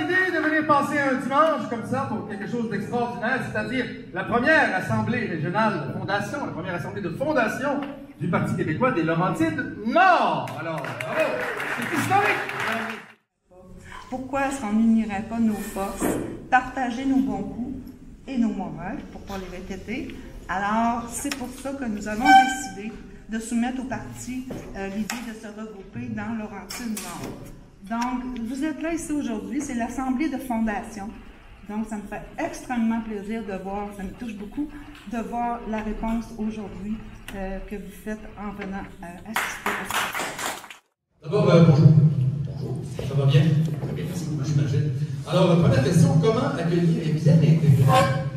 l'idée de venir passer un dimanche comme ça pour quelque chose d'extraordinaire, c'est-à-dire la première assemblée régionale de fondation, la première assemblée de fondation du Parti québécois des Laurentides Nord. Alors, bravo, c'est historique. Pourquoi est-ce qu'on n'unirait pas nos forces, partager nos bons coups et nos mauvais, pour ne pas les répéter? Alors, c'est pour ça que nous avons décidé de soumettre au parti l'idée de se regrouper dans Laurentides Nord. Donc, vous êtes là ici aujourd'hui, c'est l'Assemblée de fondation. Donc, ça me fait extrêmement plaisir de voir, ça me touche beaucoup, de voir la réponse aujourd'hui que vous faites en venant assister à ce. D'abord, bonjour. Bonjour. Ça va bien? Très bien, merci beaucoup, j'imagine. Alors, première question, comment accueillir et bien intégrer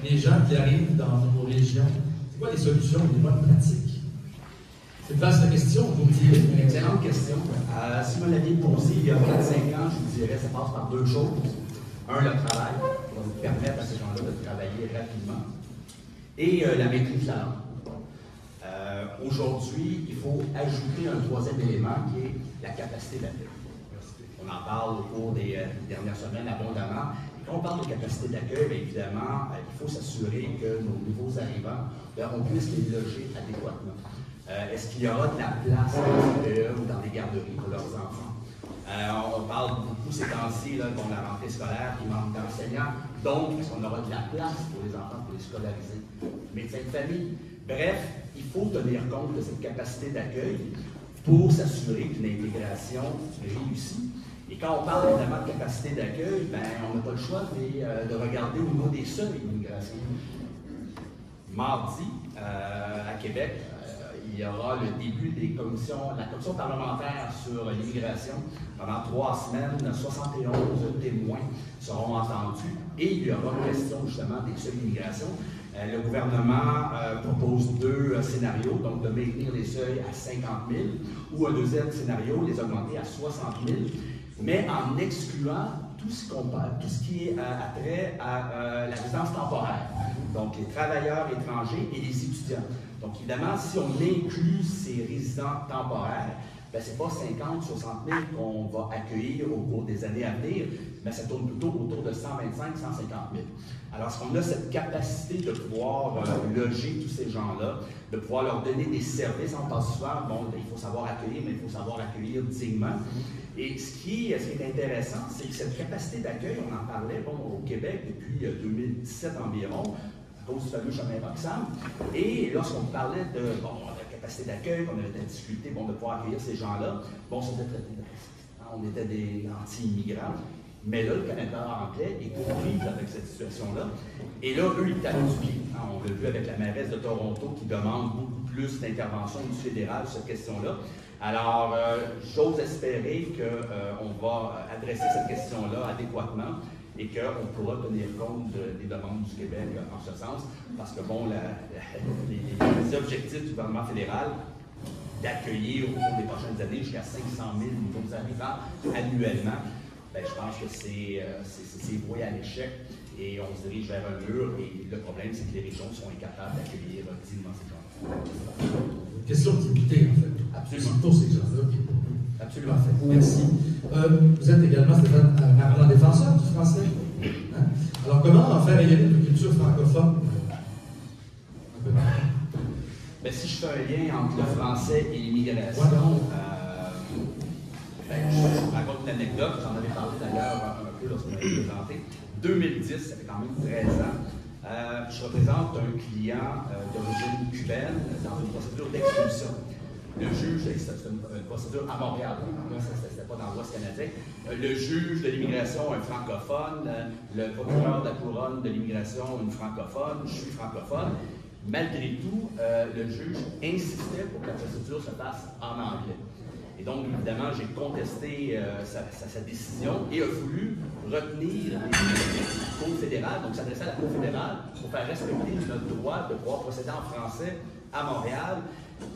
les gens qui arrivent dans nos régions? C'est quoi les solutions, les bonnes pratiques? C'est une vaste question, vous me direz. Une excellente question. Si vous me l'aviez posée il y a 4-5 ans, je vous dirais que ça passe par deux choses. Un, le travail, qui va vous permettre à ces gens-là de travailler rapidement. Et la maîtrise de la langue. Aujourd'hui, il faut ajouter un troisième élément qui est la capacité d'accueil. On en parle au cours des dernières semaines abondamment. Et quand on parle de capacité d'accueil, évidemment, il faut s'assurer que nos nouveaux arrivants, on puisse les loger adéquatement. Est-ce qu'il y aura de la place dans les CPE ou dans les garderies pour leurs enfants? On parle beaucoup ces temps-ci, la rentrée scolaire, qui manque d'enseignants. Donc, est-ce qu'on aura de la place pour les enfants pour les scolariser? Médecins de famille. Bref, il faut tenir compte de cette capacité d'accueil pour s'assurer qu'une intégration réussit. Et quand on parle évidemment de capacité d'accueil, on n'a pas le choix de regarder au niveau des seuils d'immigration. Mardi, à Québec, il y aura le début des commissions, la commission parlementaire sur l'immigration. Pendant 3 semaines, 71 témoins seront entendus et il y aura question justement des seuils d'immigration. Le gouvernement propose 2 scénarios, donc de maintenir les seuils à 50 000 ou un deuxième scénario, les augmenter à 60 000, mais en excluant tout ce qui est attrait à la résidence temporaire, donc les travailleurs étrangers et les étudiants. Donc évidemment, si on inclut ces résidents temporaires, ce n'est pas 50, 60 000 qu'on va accueillir au cours des années à venir, mais ça tourne plutôt autour de 125, 150 000. Alors, est-ce qu'on a cette capacité de pouvoir loger tous ces gens-là, de pouvoir leur donner des services? On pense souvent, il faut savoir accueillir, mais il faut savoir accueillir dignement. Et ce qui est intéressant, c'est que cette capacité d'accueil, on en parlait au Québec depuis 2017 environ, à cause du fameux chemin Roxham. Et lorsqu'on parlait de la capacité d'accueil, qu'on avait de la difficulté de pouvoir accueillir ces gens-là, c'était traité de raciste. On était des anti-immigrants. Mais là, le Canada anglais est aux prises avec cette situation-là. Et là, eux, ils tapent du pied. On l'a vu avec la mairesse de Toronto qui demande beaucoup plus d'intervention du fédéral sur cette question-là. Alors, j'ose espérer qu'on va adresser cette question-là adéquatement et qu'on pourra tenir compte des demandes du Québec en ce sens, parce que les objectifs du gouvernement fédéral d'accueillir au cours des prochaines années jusqu'à 500 000 nouveaux arrivants annuellement, je pense que c'est voué à l'échec et on se dirige vers un mur et le problème, c'est que les régions sont incapables d'accueillir dignement ces gens-là. Une question d'unité, en fait. Absolument. Pour ces gens-là. Absolument. Parfait. Merci. Vous êtes également, Stéphane, un ardent défenseur du français. Hein? Alors, comment en faire rayonner une culture francophone? Si je fais un lien entre le français et l'immigration, je vous raconte une anecdote, j'en avais parlé d'ailleurs un peu lorsqu'on m'avait présenté. 2010, ça fait quand même 13 ans. Je représente un client d'origine cubaine dans une procédure d'expulsion. Le juge, c'est une procédure à Montréal, c'était pas dans l'Ouest canadien. Le juge de l'immigration, un francophone, le procureur de la couronne de l'immigration, une francophone, je suis francophone. Malgré tout, le juge insistait pour que la procédure se fasse en anglais. Et donc, évidemment, j'ai contesté sa décision et a voulu retenir les cours fédérales, donc s'adresser à la Cour fédérale pour faire respecter notre droit de pouvoir procéder en français à Montréal.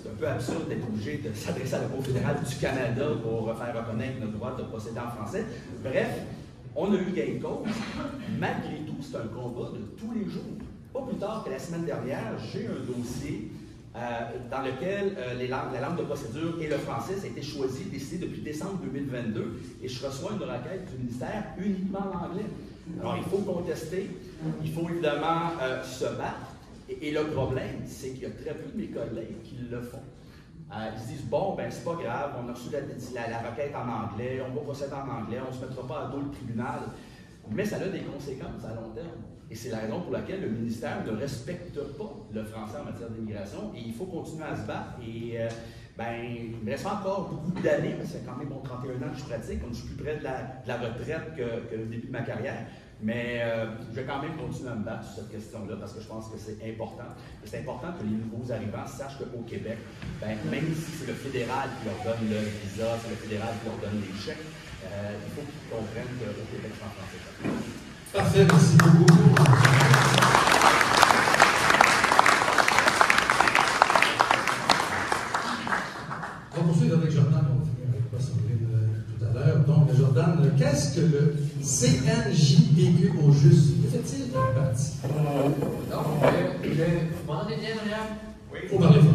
C'est un peu absurde d'être obligé de s'adresser à la Cour fédérale du Canada pour faire reconnaître notre droit de procéder en français. Bref, on a eu gain de cause. Malgré tout, c'est un combat de tous les jours. Pas plus tard que la semaine dernière, j'ai un dossier dans lequel la langue de procédure et le français, ça a été choisi, décidé depuis décembre 2022, et je reçois une requête du ministère uniquement en anglais. Alors, il faut contester, il faut évidemment se battre, et le problème, c'est qu'il y a très peu de mes collègues qui le font. Ils se disent, bon, ben c'est pas grave, on a reçu la requête en anglais, on va procéder en anglais, on ne se mettra pas à dos le tribunal, mais ça a des conséquences à long terme. Et c'est la raison pour laquelle le ministère ne respecte pas le français en matière d'immigration, et il faut continuer à se battre. Et il me reste encore beaucoup d'années, parce que c'est quand même 31 ans que je pratique, donc je suis plus près de la retraite que le début de ma carrière. Mais je vais quand même continuer à me battre sur cette question-là parce que je pense que c'est important. Et c'est important que les nouveaux arrivants sachent qu'au Québec, même si c'est le fédéral qui leur donne le visa, c'est le fédéral qui leur donne les chèques, il faut qu'ils comprennent qu'au Québec, c'est en français. Parfait, merci beaucoup. On va poursuivre avec Jordan, on va finir avec Poissonville tout à l'heure. Donc, Jordan, qu'est-ce que le CNJPQ au juste? Que fait-il dans le parti? Donc, vous m'entendez bien, Marianne? Oui. Il faut parler fort.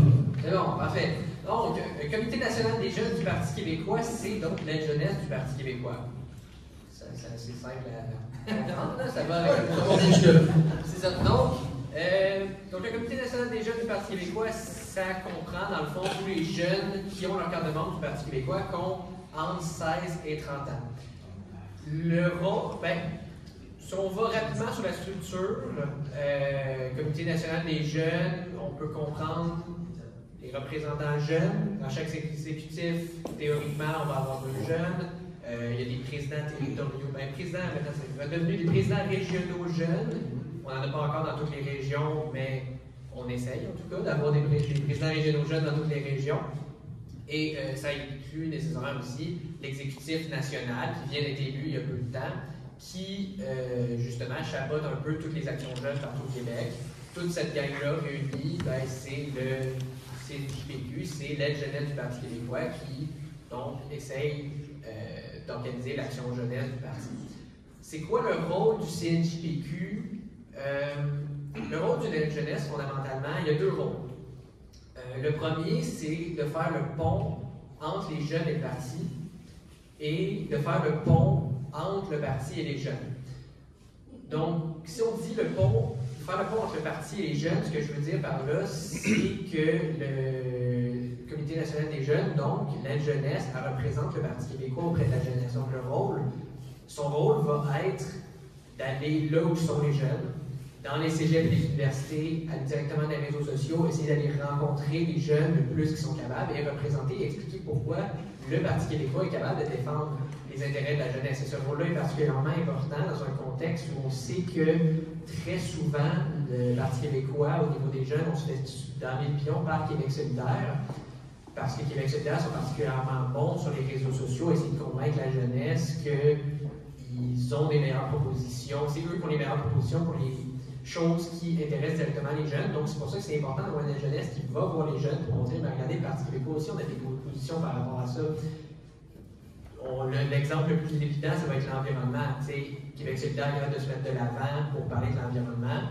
C'est bon, parfait. Donc, le Comité national des jeunes du Parti québécois, c'est donc l'aide jeunesse du Parti québécois. C'est assez simple à comprendre, là, ça va avec c'est ça. Donc, le Comité national des jeunes du Parti québécois, ça comprend, dans le fond, tous les jeunes qui ont leur carte de membre du Parti québécois, qui ont entre 16 et 30 ans. Le rôle, si on va rapidement sur la structure, Comité national des jeunes, on peut comprendre les représentants jeunes. Dans chaque exécutif, théoriquement, on va avoir 2 jeunes. Il y a des présidents territoriaux. Maintenant, c'est devenu des présidents régionaux jeunes. On n'en a pas encore dans toutes les régions, mais on essaye en tout cas d'avoir des présidents régionaux jeunes dans toutes les régions. Et ça inclut nécessairement aussi l'exécutif national qui vient d'être élu il y a peu de temps, qui justement chapeaute un peu toutes les actions jeunes partout au Québec. Toute cette gang-là réunie, c'est le CNJPQ, c'est l'aide jeunesse du Parti québécois qui donc essaye d'organiser l'action jeunesse du parti. C'est quoi le rôle du CNJPQ? Le rôle d'une aide jeunesse, fondamentalement, il y a 2 rôles. Le premier, c'est de faire le pont entre les jeunes et le parti et de faire le pont entre le parti et les jeunes. Donc, si on dit faire le pont entre le parti et les jeunes, ce que je veux dire par là, c'est que le Comité national des jeunes, donc la jeunesse, elle représente le Parti québécois auprès de la jeunesse. Donc, son rôle va être d'aller là où sont les jeunes, dans les cégeps et les universités, aller directement dans les réseaux sociaux, essayer d'aller rencontrer les jeunes le plus qu'ils sont capables et représenter et expliquer pourquoi le Parti québécois est capable de défendre les intérêts de la jeunesse. Et ce rôle-là est particulièrement important dans un contexte où on sait que très souvent, le Parti québécois, au niveau des jeunes, on se fait damer le pion par Québec solidaire, parce que Québec solidaire sont particulièrement bons sur les réseaux sociaux, essayer de convaincre la jeunesse qu'ils ont des meilleures propositions. C'est eux qui ont les meilleures propositions pour les choses qui intéressent directement les jeunes. Donc, c'est pour ça que c'est important d'avoir une jeunesse qui va voir les jeunes pour dire, regardez, le Parti québécois aussi, on a des propositions par rapport à ça. L'exemple le plus évident, ça va être l'environnement. Québec solidaire est capable de se mettre de l'avant pour parler de l'environnement.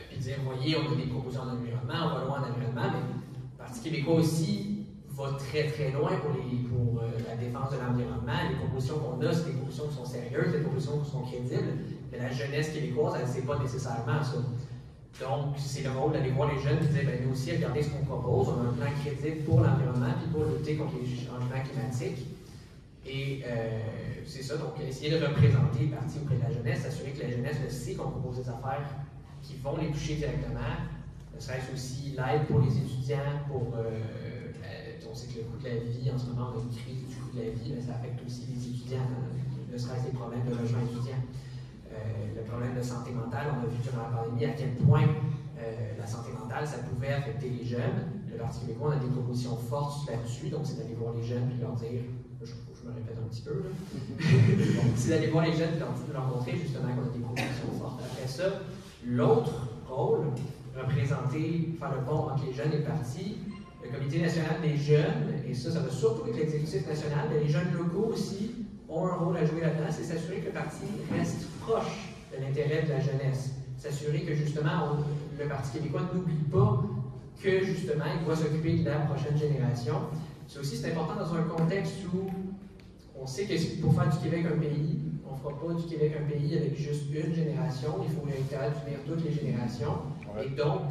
Puis dire, voyez, on a des propositions en environnement, on va loin en environnement, mais le Parti québécois aussi va très très loin pour la défense de l'environnement. Les propositions qu'on a, c'est des propositions qui sont sérieuses, des propositions qui sont crédibles, mais la jeunesse québécoise, elle ne sait pas nécessairement ça. Donc, c'est le rôle d'aller voir les jeunes et de dire, nous aussi, regardez ce qu'on propose, on a un plan crédible pour l'environnement puis pour lutter contre les changements climatiques. Et c'est ça, donc essayer de représenter le parti auprès de la jeunesse, s'assurer que la jeunesse le sait qu'on propose des affaires qui vont les toucher directement. Ne serait-ce aussi l'aide pour les étudiants, on sait que le coût de la vie, en ce moment, on a une crise du coût de la vie, mais ça affecte aussi les étudiants, ne serait-ce des problèmes de logement étudiant. Le problème de santé mentale, on a vu durant la pandémie à quel point la santé mentale, ça pouvait affecter les jeunes. Le Parti québécois, on a des propositions fortes là-dessus, donc c'est d'aller voir les jeunes et leur dire, je me répète un petit peu, c'est d'aller voir les jeunes et leur montrer justement qu'on a des propositions fortes. Après ça, l'autre rôle, représenter, faire le pont entre les jeunes et le parti, le Comité national des jeunes, et ça va surtout avec l'exécutif national, mais les jeunes locaux aussi ont un rôle à jouer là-dedans, c'est s'assurer que le parti reste proche de l'intérêt de la jeunesse. S'assurer que justement, le Parti québécois n'oublie pas que justement, il doit s'occuper de la prochaine génération. C'est important dans un contexte où on sait que pour faire du Québec un pays, on ne fera pas du Québec un pays avec juste une génération, il faut être capable d'unir toutes les générations. Et donc,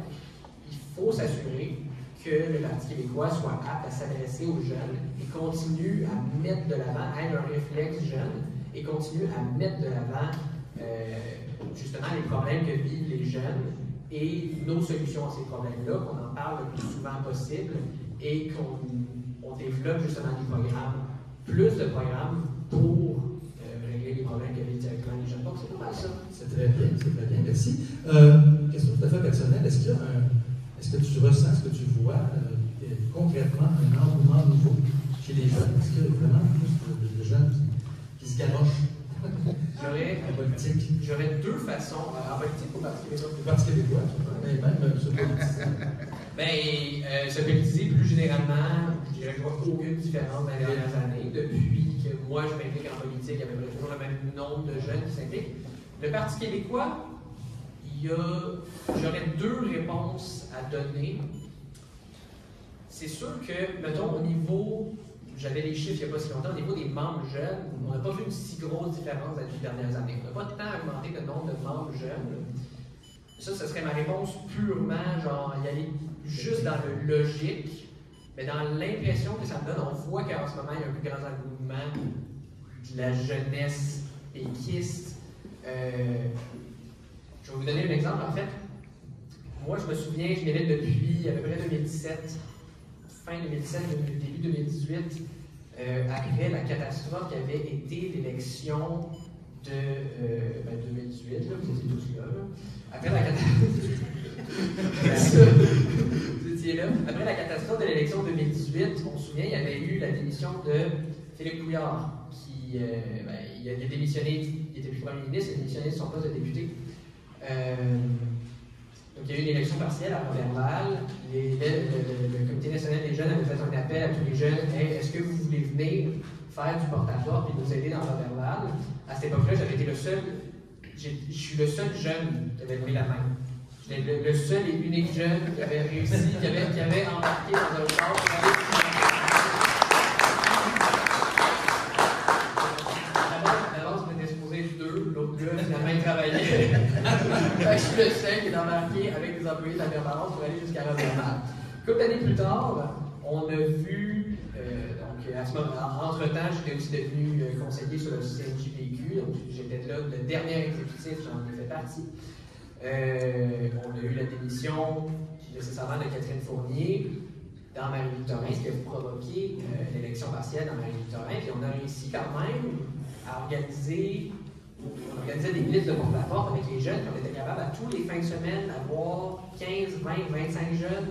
il faut s'assurer que le Parti québécois soit apte à s'adresser aux jeunes et continue à mettre de l'avant, à être un réflexe jeune, et continue à mettre de l'avant justement les problèmes que vivent les jeunes et nos solutions à ces problèmes-là, qu'on en parle le plus souvent possible et qu'on développe justement des programmes, plus de programmes pour régler les problèmes que vivent directement les jeunes. Donc c'est pas mal ça. C'est très bien, merci. Question tout à fait personnelle, est-ce que tu ressens, est-ce que tu vois concrètement un engouement nouveau chez les jeunes? Est-ce qu'il y a vraiment plus de jeunes qui se garochent? J'aurais deux façons. En politique ou au Parti québécois? Le Parti québécois, mais même se politiser. Se politiser plus généralement, je dirais que je vois aucune différence dans les dernières années. Depuis que moi je m'implique en politique, il y a à peu près toujours le même nombre de jeunes qui s'impliquent. Le Parti québécois, j'aurais deux réponses à donner. C'est sûr que, mettons, au niveau, j'avais les chiffres il n'y a pas si longtemps, au niveau des membres jeunes, on n'a pas vu une si grosse différence dans les dernières années. On n'a pas tant augmenté le nombre de membres jeunes. Ça, ce serait ma réponse purement, genre, y aller juste dans le logique, mais dans l'impression que ça me donne, on voit qu'en ce moment, il y a un plus grand engouement de la jeunesse péquiste. Je vais vous donner un exemple, en fait. Moi, je me souviens, je milite depuis à peu près 2017, fin 2017, début 2018, après la catastrophe qui avait été l'élection de 2018, là, vous étiez tous là. Après la catastrophe de l'élection de 2018, on se souvient, il y avait eu la démission de Philippe Couillard, qui il a démissionné, il était plus premier ministre, il a démissionné de son poste de député. Donc, il y a eu une élection partielle à Roberval. Le Comité national des jeunes avait fait un appel à tous les jeunes. Hey, est-ce que vous voulez venir faire du porte-à-porte et nous aider dans Roberval? À cette époque-là, j'avais été le seul. Je suis le seul jeune qui avait levé la main. J'étais le seul et unique jeune qui avait réussi, qui avait embarqué dans un char. D'abord, on était supposé être deux. L'autre gars, finalement, il travaillait. Je suis le seul qui est embarqué avec des employés de la permanence pour aller jusqu'à Roberval. Quelques années plus tard, on a vu, donc à ce moment, entre-temps, j'étais aussi devenu conseiller sur le CNJPQ, donc j'étais là, le dernier exécutif, j'en ai fait partie. On a eu la démission nécessairement de Catherine Fournier dans Marie-Victorin, ce qui a provoqué l'élection partielle dans Marie-Victorin, puis on a réussi quand même à organiser des listes de porte-à-porte avec les jeunes, puis on était capable à tous les fins de semaine d'avoir 15, 20, 25 jeunes.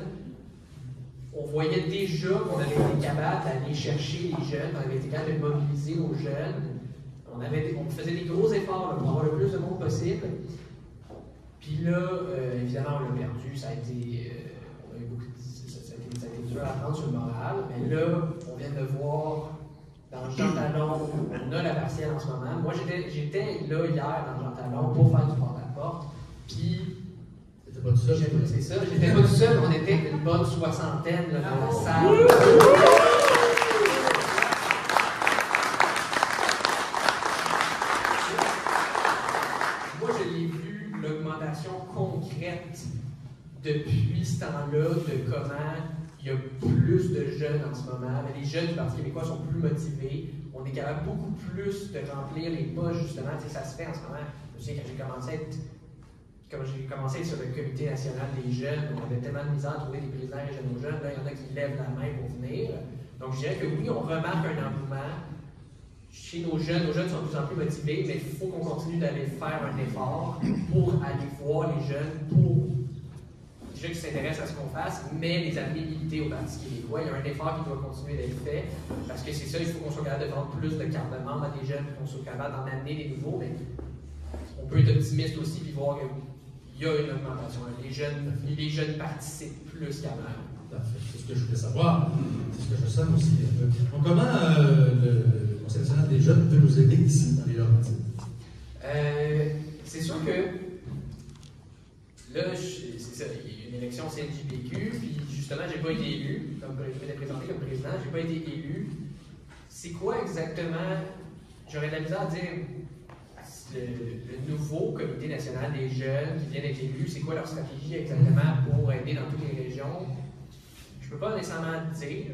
On voyait déjà qu'on avait été capable d'aller chercher les jeunes, on avait été capable de mobiliser nos jeunes. On faisait des gros efforts là, pour avoir le plus de monde possible. Puis là, évidemment, on l'a perdu, ça a été dur à prendre sur le moral, mais là, on vient de voir dans Jean Talon, on a la partielle en ce moment. Moi, j'étais là hier dans Jean Talon pour faire du porte-à-porte, puis t'étais pas tout seul? C'est ça, j'étais pas tout seul, on était une bonne soixantaine là, dans la salle. Moi, je l'ai vu, l'augmentation concrète depuis ce temps-là de comment il y a plus de jeunes en ce moment. Mais les jeunes du Parti québécois sont plus motivés. On est capable beaucoup plus de remplir les poches, justement. Tu sais, ça se fait en ce moment. Je me souviens quand j'ai commencé à être sur le Comité national des jeunes, on avait tellement de misère à trouver des présidents régionaux jeunes. Là, il y en a qui lèvent la main pour venir. Donc, je dirais que oui, on remarque un engouement chez nos jeunes. Nos jeunes sont de plus en plus motivés, mais il faut qu'on continue d'aller faire un effort pour aller voir les jeunes, pour déjà qui s'intéressent à ce qu'on fasse, mais les amener militer au Parti québécois. Il y a un effort qui doit continuer d'être fait, parce que c'est ça, il faut qu'on soit capable de vendre plus de cartes de membres à des jeunes, qu'on soit capable d'en amener des nouveaux, mais on peut être optimiste aussi et voir qu'il y a une augmentation. Les jeunes participent plus qu'avant. C'est ce que je voulais savoir, c'est ce que je sens aussi un peu. Donc, comment le Conseil national des jeunes peut nous aider ici dans les Laurentides? C'est sûr que là, c'est ça, il y a une élection CNJPQ, puis justement, j'ai pas été élu, comme je m'étais présenté comme président, j'ai pas été élu. C'est quoi exactement, j'aurais de la misère à dire, le nouveau Comité national des jeunes qui vient d'être élu, c'est quoi leur stratégie exactement pour aider dans toutes les régions? Je peux pas nécessairement dire,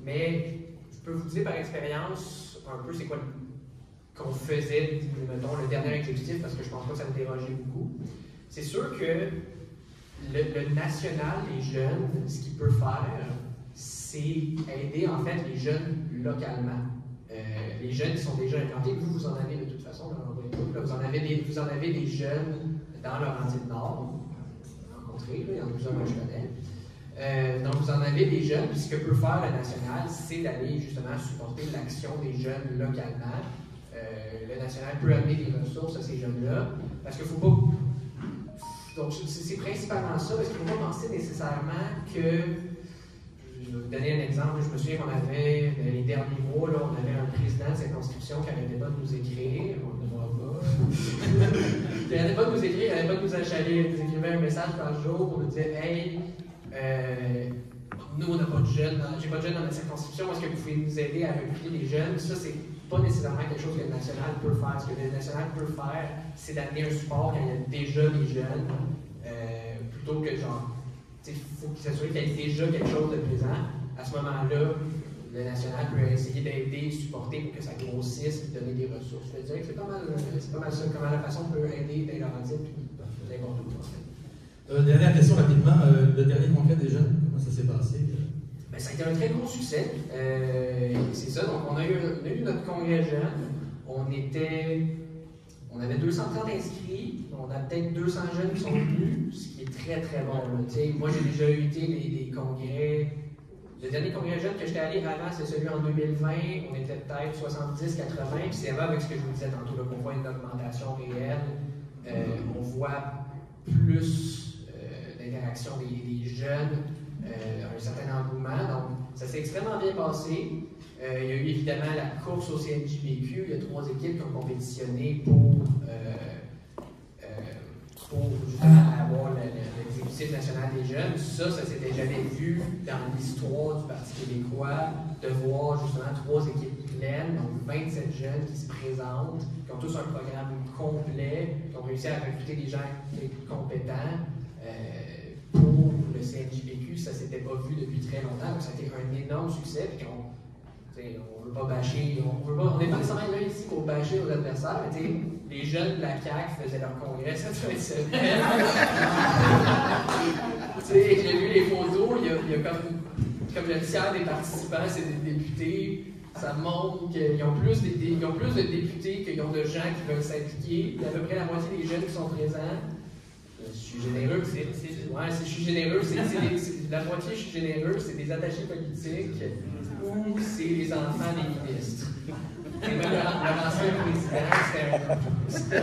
mais je peux vous dire par expérience un peu c'est quoi qu'on faisait, mettons, le dernier exécutif, parce que je pense pas que ça me dérangeait beaucoup. C'est sûr que le national des jeunes, ce qu'il peut faire, c'est aider en fait les jeunes localement. Les jeunes qui sont déjà implantés, vous en avez de toute façon, vous en avez des jeunes dans Laurentides-Nord, rencontrés, il y en a plusieurs que je connais. Donc vous en avez des jeunes, puis ce que peut faire le national, c'est d'aller justement supporter l'action des jeunes localement. Le national peut amener des ressources à ces jeunes-là, parce qu'il ne faut pas... Donc c'est principalement ça, parce qu'il ne faut pas penser nécessairement que... Je vais vous donner un exemple. Je me souviens qu'on avait, dans les derniers mois, là, on avait un président de circonscription qui n'arrêtait pas de nous écrire. On ne le voit pas. Il n'arrêtait pas de nous écrire, il n'arrêtait pas de nous achaler. Il nous écrivait un message par jour pour nous dire Hey, nous, on n'a pas de jeunes, j'ai pas de jeunes dans notre circonscription, est-ce que vous pouvez nous aider à recruter des jeunes? Ça, c'est pas nécessairement quelque chose que le national peut faire. Ce que le national peut faire, c'est d'amener un support quand il y a déjà des jeunes, plutôt que genre. Il faut s'assurer qu'il y ait déjà quelque chose de présent. À ce moment-là, le national peut essayer d'aider, supporter pour que ça grossisse et donner des ressources. Je dirais que c'est pas mal ça, comment la façon peut aider les Laurentides puis n'importe où. Dernière question rapidement. Le dernier congrès des jeunes, comment ça s'est passé? Ben, ça a été un très gros succès. C'est ça. Donc, on a eu notre congrès jeune. On avait 230 inscrits. On a peut-être 200 jeunes qui sont venus, ce qui est très très bon. Moi, j'ai déjà eu des congrès. Le dernier congrès jeune que j'étais allé avant, c'est celui en 2020. On était peut-être 70-80. Puis c'est vrai avec ce que je vous disais tantôt, qu'on voit une augmentation réelle. On voit plus d'interaction des jeunes, un certain engouement. Donc, ça s'est extrêmement bien passé. Il y a eu évidemment la course au CNJPQ. Il y a 3 équipes qui ont compétitionné pour justement avoir l'exécutif national des jeunes. Ça s'était jamais vu dans l'histoire du Parti québécois, de voir justement 3 équipes pleines, donc 27 jeunes qui se présentent, qui ont tous un programme complet, qui ont réussi à recruter des gens compétents. Pour le CNJPQ, ça ne s'était pas vu depuis très longtemps, donc ça a été un énorme succès. Puis on ne veut pas bâcher, on n'est pas nécessairement là ici pour bâcher nos adversaires, mais les jeunes de la CAQ faisaient leur congrès cette fin de semaine. J'ai vu les photos, il y a comme le tiers des participants, c'est des députés. Ça montre qu'ils ont plus de députés qu'ils ont de gens qui veulent s'impliquer. Il y a à peu près la moitié des jeunes qui sont présents. Je suis généreux, la moitié, je suis généreux, c'est des attachés politiques ou c'est les enfants des ministres. Même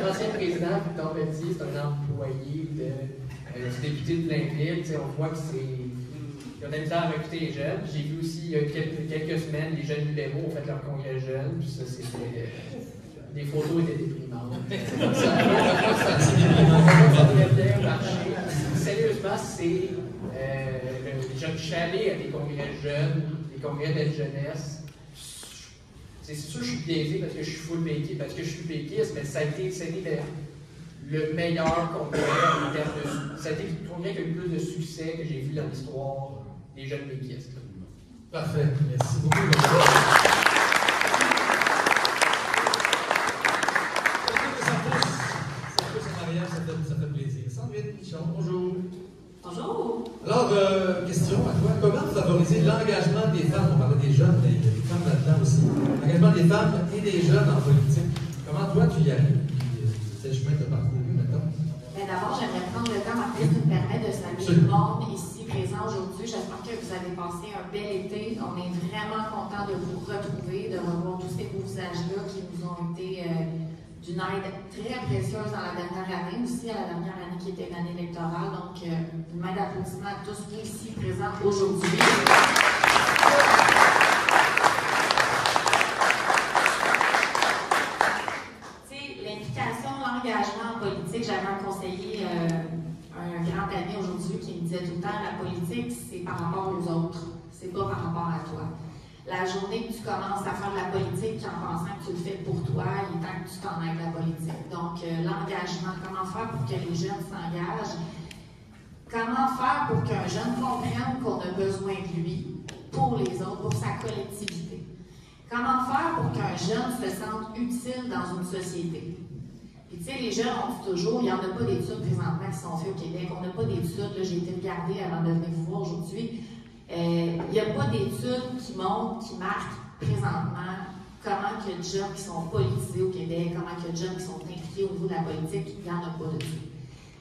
l'ancien président, Victor Pelletier, c'est un employé du député de Blainville. On voit que ils ont de la misère à recruter les jeunes. J'ai vu aussi, il y a quelques semaines, les jeunes libéraux ont fait leur congrès jeunes, puis ça, c'était... Les photos étaient déprimantes. Sérieusement, c'est. Je suis allé à des congrès jeunes, des congrès de jeunesse. C'est sûr que je suis biaisé parce que je suis full péquiste, mais ça a été le meilleur congrès en termes de. Ça a été le congrès qui a eu le plus de succès que j'ai vu dans l'histoire des jeunes péquistes. Parfait. Merci beaucoup. Ça fait plaisir. Sandrine Michon, bonjour. Bonjour. Alors, question à toi. Comment favoriser l'engagement des femmes? On parlait des jeunes, mais il y a des femmes là-dedans aussi. L'engagement des femmes et des jeunes en politique. Comment toi, tu y arrives? C'est le chemin que tu as parcouru maintenant. D'abord, j'aimerais prendre le temps, Martin, qui me permet de saluer tout le monde ici présent aujourd'hui. J'espère que vous avez passé un bel été. On est vraiment contents de vous retrouver, de revoir tous ces beaux visages-là qui nous ont été d'une aide très précieuse dans la dernière année, aussi à la dernière année qui était une année électorale. Donc, une main d'applaudissement à tous vous ici présents aujourd'hui. L'implication, l'engagement en politique, j'avais un conseiller un grand ami aujourd'hui qui me disait tout le temps, la politique, c'est par rapport aux autres, c'est pas par rapport à toi. La journée que tu commences à faire de la politique en pensant que tu le fais pour toi, il est temps que tu t'en ailles de la politique. Donc, l'engagement, comment faire pour que les jeunes s'engagent? Comment faire pour qu'un jeune comprenne qu'on a besoin de lui pour les autres, pour sa collectivité? Comment faire pour qu'un jeune se sente utile dans une société? Puis, tu sais, les jeunes, on dit toujours, il n'y en a pas d'études présentement qui sont faites au Québec. On n'a pas d'études, là, j'ai été regarder avant de venir vous voir aujourd'hui. Il n'y a pas d'études qui montrent, qui marquent présentement comment il y a de jeunes qui sont politisés au Québec, comment il y a de jeunes qui sont impliqués au niveau de la politique, il n'y en a pas de tout.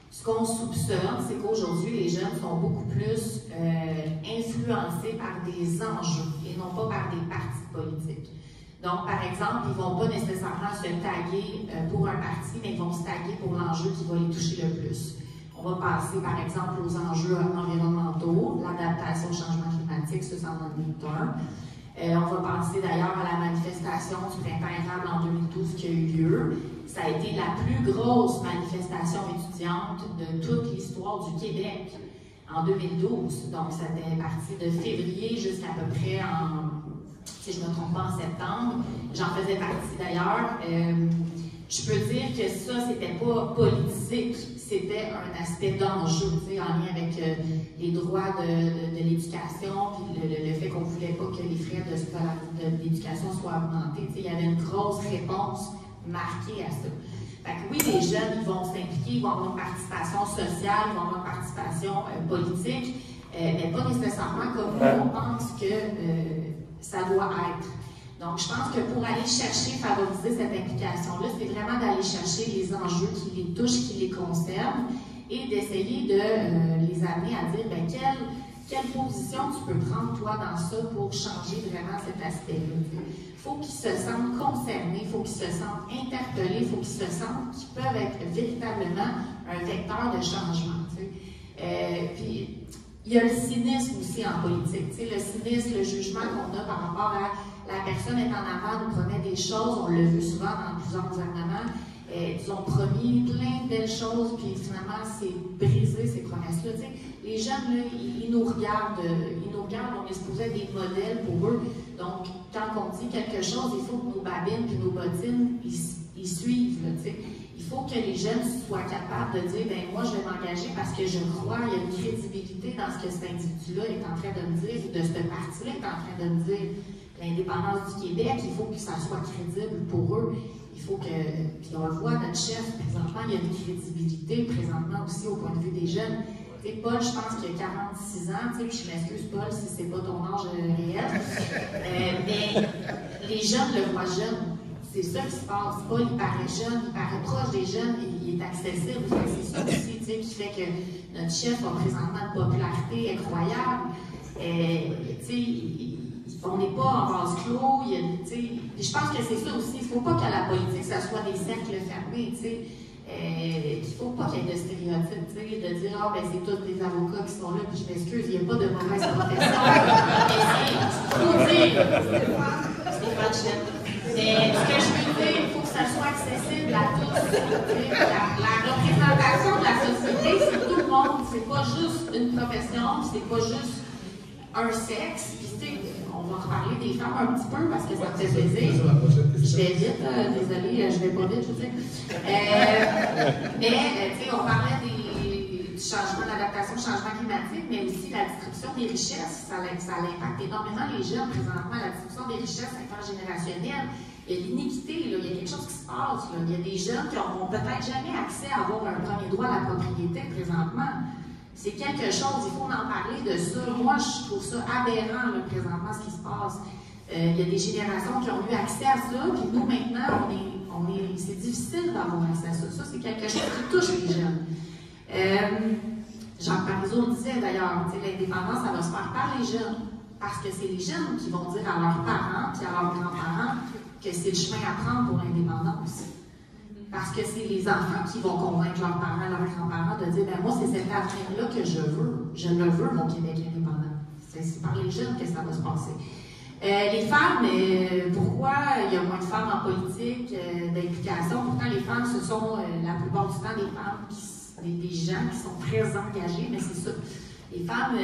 Ce qu'on soupçonne, c'est qu'aujourd'hui, les jeunes sont beaucoup plus influencés par des enjeux et non pas par des partis politiques. Donc, par exemple, ils ne vont pas nécessairement se taguer pour un parti, mais ils vont se taguer pour l'enjeu qui va les toucher le plus. On va passer, par exemple, aux enjeux environnementaux, l'adaptation au changement climatique, ça, c'en est un. On va penser d'ailleurs à la manifestation du printemps érable en 2012 qui a eu lieu. Ça a été la plus grosse manifestation étudiante de toute l'histoire du Québec en 2012. Donc, ça était parti de février jusqu'à peu près si je ne me trompe pas, en septembre. J'en faisais partie d'ailleurs. Je peux dire que ça, c'était pas politique, c'était un aspect d'enjeu, en lien avec les droits de l'éducation, puis le fait qu'on ne voulait pas que les frais d'éducation soient augmentés. Il y avait une grosse réponse marquée à ça. Fait que oui, les jeunes, ils vont s'impliquer, ils vont avoir une participation sociale, ils vont avoir une participation politique, mais pas nécessairement comme nous, on pense que ça doit être. Donc, je pense que pour aller chercher, favoriser cette implication-là, c'est vraiment d'aller chercher les enjeux qui les touchent, qui les concernent, et d'essayer de les amener à dire, bien, quelle position tu peux prendre, toi, dans ça pour changer vraiment cet aspect-là. Il faut qu'ils se sentent concernés, il faut qu'ils se sentent interpellés, il faut qu'ils se sentent qu'ils peuvent être véritablement un vecteur de changement. Puis, il y a le cynisme aussi en politique. Le cynisme, le jugement qu'on a par rapport à la personne est en avant, nous promet des choses, on l'a vu souvent dans plusieurs gouvernements, ils ont promis plein de belles choses, puis finalement, c'est brisé ces promesses-là. Les jeunes, là, ils nous regardent, on est supposé être des modèles pour eux. Donc, quand on dit quelque chose, il faut que nos babines et nos bottines, ils suivent. Là, il faut que les jeunes soient capables de dire, ben moi, je vais m'engager parce que je crois, il y a une crédibilité dans ce que cet individu-là est en train de me dire, ou de ce parti-là est en train de me dire. L'indépendance du Québec, il faut que ça soit crédible pour eux. Il faut que, puis on le voit, notre chef, présentement, il y a une crédibilité, présentement aussi au point de vue des jeunes. Tu sais, Paul, je pense qu'il a 46 ans, tu sais, puis je m'excuse, Paul, si c'est pas ton âge réel. Mais les jeunes le voient jeune. C'est ça qui se passe. Paul, il paraît jeune, il paraît proche des jeunes, il est accessible. C'est ça aussi, tu sais, qui fait que notre chef a présentement une popularité incroyable. Tu sais, on n'est pas en vase clos, je pense que c'est ça aussi, il ne faut pas qu'à la politique, ça soit des cercles fermés, il ne faut pas qu'il y ait de stéréotypes, de dire, ah, ben c'est tous des avocats qui sont là, puis je m'excuse, il n'y a pas de mauvaise profession, mais il faut dire, Stéphane Chette, mais ce que je veux dire, il faut que ça soit accessible à tous, la représentation de la société, c'est tout le monde, c'est pas juste une profession, c'est pas juste un sexe, on va reparler des femmes un petit peu parce que ça me fait plaisir. Je vais vite, désolée, je vais pas vite, je sais. Mais, tu sais, on parlait du changement, de l'adaptation au changement climatique, mais aussi la distribution des richesses. Ça impacte énormément les jeunes présentement, la distribution des richesses intergénérationnelles. Il y a l'iniquité, il y a quelque chose qui se passe. Là. Il y a des jeunes qui n'auront peut-être jamais accès à avoir un premier droit à la propriété présentement. C'est quelque chose, il faut en parler de ça. Moi, je trouve ça aberrant, là, présentement, ce qui se passe. Il y a des générations qui ont eu accès à ça, puis nous, maintenant, c'est difficile d'avoir accès à ça. Ça, c'est quelque chose qui touche les jeunes. Jean Parizeau disait d'ailleurs, l'indépendance, ça va se faire par les jeunes, parce que c'est les jeunes qui vont dire à leurs parents et à leurs grands-parents que c'est le chemin à prendre pour l'indépendance. Parce que c'est les enfants qui vont convaincre leurs parents, leurs grands-parents de dire, ben moi, c'est cet avenir-là que je veux. Je le veux, mon Québec indépendant. C'est par les jeunes que ça va se passer. Les femmes, pourquoi il y a moins de femmes en politique, d'implication? Pourtant, les femmes, ce sont la plupart du temps des femmes des gens qui sont très engagés, mais c'est ça. Les femmes,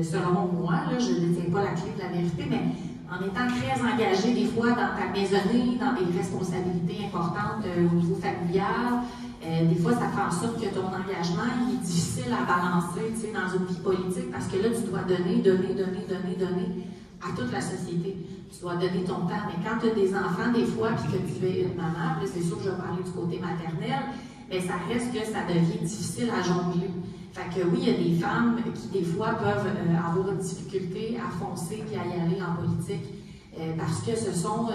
selon moi, là, je ne détiens pas la clé de la vérité, mais en étant très engagée des fois dans ta maisonnée, dans des responsabilités importantes au niveau familial, des fois ça fait en sorte que ton engagement il est difficile à balancer dans une vie politique parce que là tu dois donner à toute la société. Tu dois donner ton temps. Mais quand tu as des enfants, des fois, puis que tu es une maman, puis c'est sûr que je vais parler du côté maternel, mais ça reste que ça devient difficile à jongler. Fait que oui, il y a des femmes qui, des fois, peuvent avoir une difficulté à foncer et à y aller en politique parce que ce sont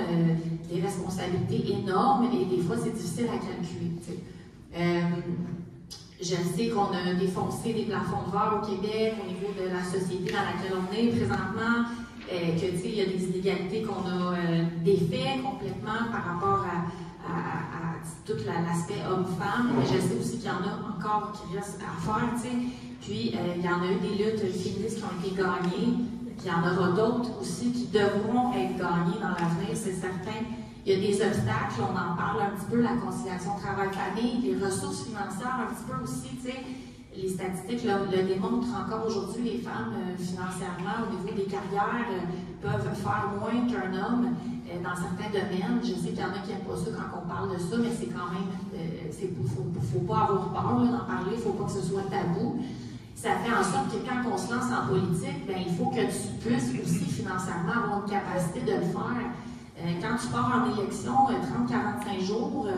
des responsabilités énormes et des fois, c'est difficile à calculer. Je sais qu'on a défoncé des plafonds de verre au Québec au niveau de la société dans laquelle on est présentement, il y a des inégalités qu'on a défait complètement par rapport à tout l'aspect homme-femme, mais je sais aussi qu'il y en a encore qui restent à faire, Puis, il y en a eu des luttes féministes qui ont été gagnées, puis il y en aura d'autres aussi qui devront être gagnées dans l'avenir, c'est certain. Il y a des obstacles, on en parle un petit peu, la conciliation travail-famille, les ressources financières un petit peu aussi, Les statistiques le démontrent encore aujourd'hui, les femmes financièrement, au niveau des carrières, peuvent faire moins qu'un homme dans certains domaines. Je sais qu'il y en a qui n'aiment pas ça quand on parle de ça, mais c'est quand même, faut pas avoir peur d'en parler, il ne faut pas que ce soit tabou. Ça fait en sorte que quand on se lance en politique, il faut que tu puisses aussi financièrement avoir une capacité de le faire. Quand tu pars en élection, 30-45 jours,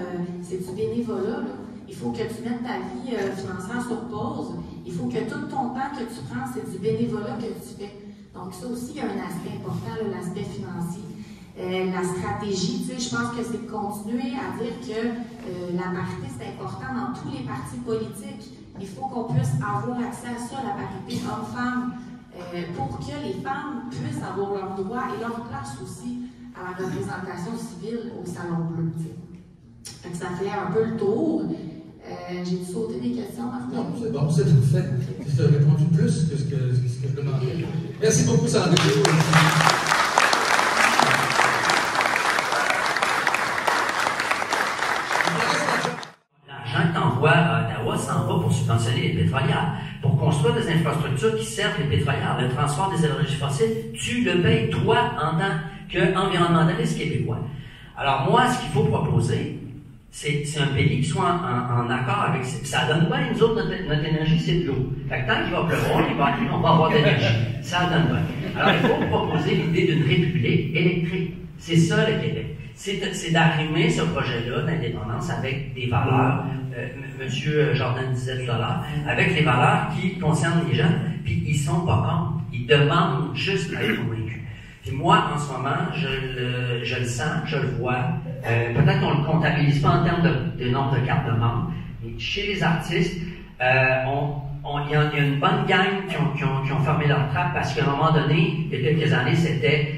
c'est du bénévolat, là. Il faut que tu mettes ta vie financière sur pause. Il faut que tout ton temps que tu prends, c'est du bénévolat que tu fais. Donc ça aussi, il y a un aspect important, l'aspect financier. La stratégie, je pense que c'est de continuer à dire que la parité, c'est important dans tous les partis politiques. Il faut qu'on puisse avoir accès à ça, la parité homme-femme, pour que les femmes puissent avoir leurs droits et leur place aussi à la représentation civile au Salon Bleu. Donc, ça fait un peu le tour. J'ai dû sauter des questions, Martin? Non, c'est bon, c'est tout fait. Tu as répondu plus que ce que je demandais. Merci beaucoup, Sandrine. L'argent que tu envoies à Ottawa s'en va pour subventionner les pétrolières, pour construire des infrastructures qui servent les pétrolières. Le transport des énergies fossiles, tu le payes, toi, en tant qu'environnementaliste québécois. Alors moi, ce qu'il faut proposer, c'est un pays qui soit en accord avec ça. Ça donne bien, nous autres, notre énergie, c'est de l'eau. Fait que tant qu'il va pleuvoir, on va avoir de l'énergie. Ça donne bien. Alors, il faut proposer l'idée d'une république électrique. C'est ça, le Québec. C'est d'arrimer ce projet-là d'indépendance avec des valeurs, M. Jordan disait tout à l'heure, avec les valeurs qui concernent les gens, puis ils sont pas contre. Ils demandent juste à être convaincus. Puis moi, en ce moment, je le sens, je le vois. Peut-être qu'on ne le comptabilise pas en termes de nombre de cartes de membres. Mais chez les artistes, il y a une bonne gang qui ont fermé leur trappe parce qu'à un moment donné, il y a quelques années, c'était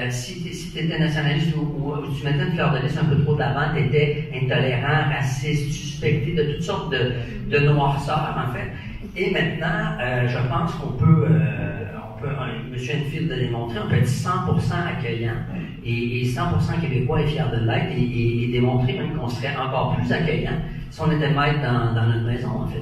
si tu étais nationaliste ou tu mettais une fleur de lys un peu trop d'avant, tu étais intolérant, raciste, suspecté de toutes sortes de noirceurs, en fait. Et maintenant, je pense qu'on peut M. Enfield l'a démontré, on peut être 100% accueillant et 100% québécois est fier de l'être et démontrer même qu'on serait encore plus accueillant si on était maître dans notre maison, en fait.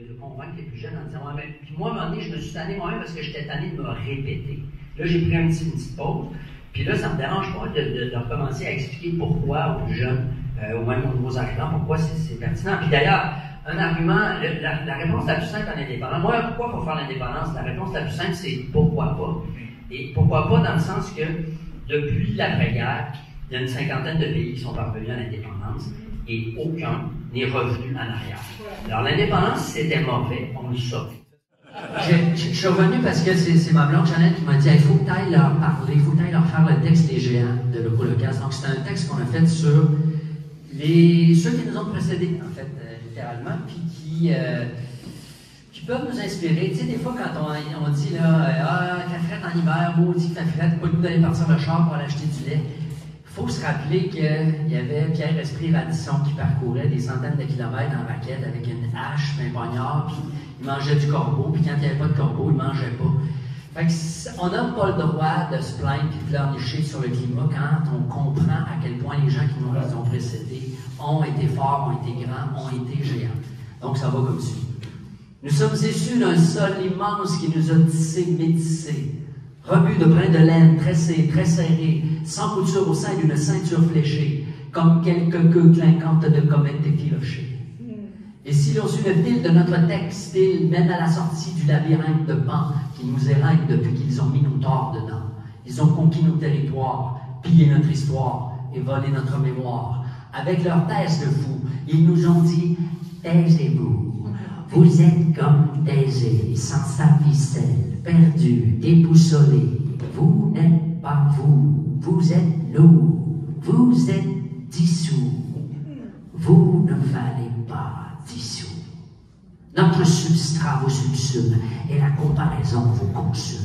De convaincre les plus jeunes en disant, ouais, puis moi, à un moment donné, je me suis tanné moi-même parce que j'étais tanné de me répéter. Là, j'ai pris une petite pause. Puis là, ça ne me dérange pas de recommencer à expliquer pourquoi aux plus jeunes, ou même aux nouveaux arrivants, pourquoi c'est pertinent. Puis d'ailleurs, un argument, la réponse la plus simple en indépendance. Moi, pourquoi il faut faire l'indépendance? La réponse la plus simple, c'est pourquoi pas. Et pourquoi pas dans le sens que, depuis l'après-guerre, il y a une cinquantaine de pays qui sont parvenus à l'indépendance et aucun n'est revenu en arrière. Alors l'indépendance, c'était mauvais, on le sauve. Je suis revenu parce que c'est ma blonde Jeannette qui m'a dit il faut que tu ailles leur parler, il faut que tu ailles leur faire le texte des géants de l'Holocauste. Donc c'est un texte qu'on a fait sur ceux qui nous ont précédés, en fait, littéralement, puis qui peuvent nous inspirer. Tu sais, des fois, quand on dit là, qu'il fait frette en hiver, maudit qu'il fait frette, pas le goût d'aller partir le char pour aller acheter du lait. Il faut se rappeler qu'il y avait Pierre Esprit Radisson qui parcourait des centaines de kilomètres en raquette avec une hache, un poignard, puis il mangeait du corbeau, puis quand il n'y avait pas de corbeau, il ne mangeait pas. Fait que on n'a pas le droit de se plaindre et de pleurnicher sur le climat quand on comprend à quel point les gens qui nous ont précédés ont été forts, ont été grands, ont été géants. Donc ça va comme suit. Nous sommes issus d'un sol immense qui nous a tissé, métissé, rebu de brins de laine, tressés, très serrés, sans couture au sein d'une ceinture fléchée, comme quelques queues clinquantes de comètes effilochées. Et si l'on suit le fil de notre textile mène à la sortie du labyrinthe de pans qui nous éreintent depuis qu'ils ont mis nos torts dedans. Ils ont conquis nos territoires, pillé notre histoire et volé notre mémoire. Avec leur thèse de fou, ils nous ont dit « Taisez-vous, vous êtes comme Thésée, sans sa ficelle, perdu, déboussolé. Vous n'êtes pas vous, vous êtes nous, vous êtes dissous. Vous ne valez pas dissous. Notre substrat vous subsume et la comparaison vous consume. »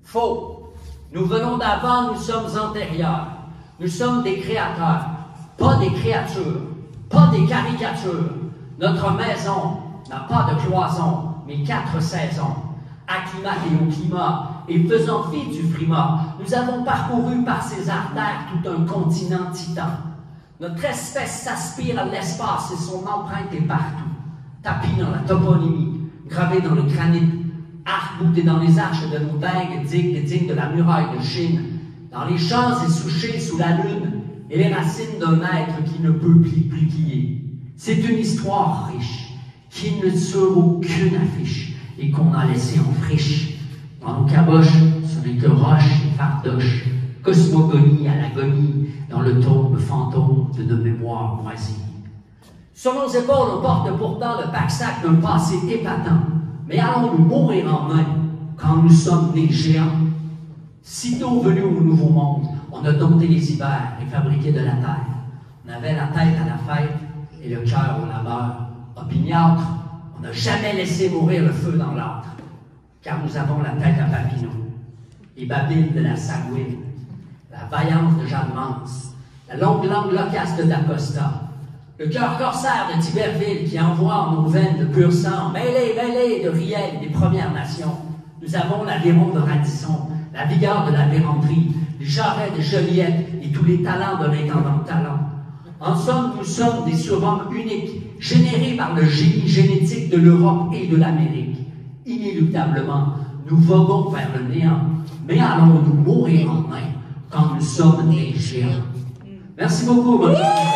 Faux. Nous venons d'avant, nous sommes antérieurs. Nous sommes des créateurs, pas des créatures, pas des caricatures. Notre maison n'a pas de cloison, mais 4 saisons. Acclimatés au climat et faisant fi du frimas, nous avons parcouru par ces artères tout un continent titan. Notre espèce s'aspire à l'espace et son empreinte est partout. Tapis dans la toponymie, gravé dans le granit, arc-bouté dans les arches de nos dingues dignes de la muraille de Chine, dans les champs essouchés sous la lune et les racines d'un être qui ne peut plus plier. C'est une histoire riche, qui ne sur aucune affiche et qu'on a laissé en friche. Dans nos caboches, ce n'est que roches et fardoches, cosmogonie à l'agonie, dans le tombe fantôme de nos mémoires moisies. Sur nos épaules, on porte pourtant le pack-sac d'un passé épatant. Mais allons-nous mourir en main quand nous sommes des géants? Sitôt venus au Nouveau Monde, on a dompté les hivers et fabriqué de la terre. On avait la tête à la fête et le cœur au labeur. Opiniâtre, on n'a jamais laissé mourir le feu dans l'âtre, car nous avons la tête à Papineau, les babines de la Sagouine, la vaillance de Jeanne Mance, la longue langue loquace de D'Acosta, le cœur corsaire de Tiberville qui envoie en nos veines de pur sang, mêlé de riel des Premières Nations. Nous avons l'aviron de Radisson, la vigueur de la Vérandrie, les jarrets de Joliette et tous les talents de l'intendant Talon. En somme, nous sommes des surhommes uniques, générés par le génie génétique de l'Europe et de l'Amérique. Inéluctablement, nous voguons vers le néant, mais allons-nous mourir en main quand nous sommes des géants? Merci beaucoup, bonne journée.